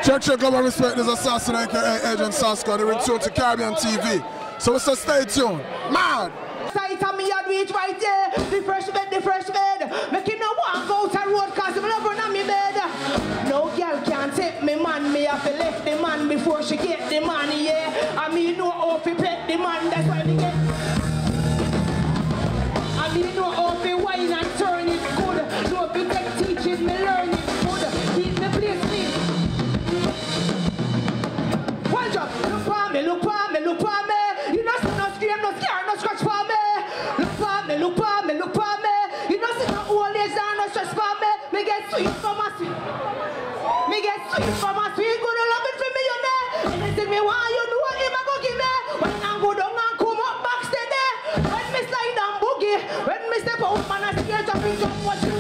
Church Global Respect is Assassin, aka Agent Sasko. They return to Caribbean TV. So it's a stay tuned. Mad! Sight of me a reach right there. The fresh bed. Making no one go to road cause I'm loving on me bed. No girl can't take me man. Me have to left the man before she get the money, yeah. I mean no how to pet the man, that's why they get. I mean no how to wine and turn it good. No if you take teaching me learn it good. Keep me place clean. One job, look for me. You know see no scream, no scare, no scratch for me. Look for me. You know see no old age and no stress for me. Me get sweet for my sweet. Good love it for me, you know. Anything me want, you do what him a go give me. When I go down and come up back steady. When me slide and boogie. When me step out, man I scared to bring up what.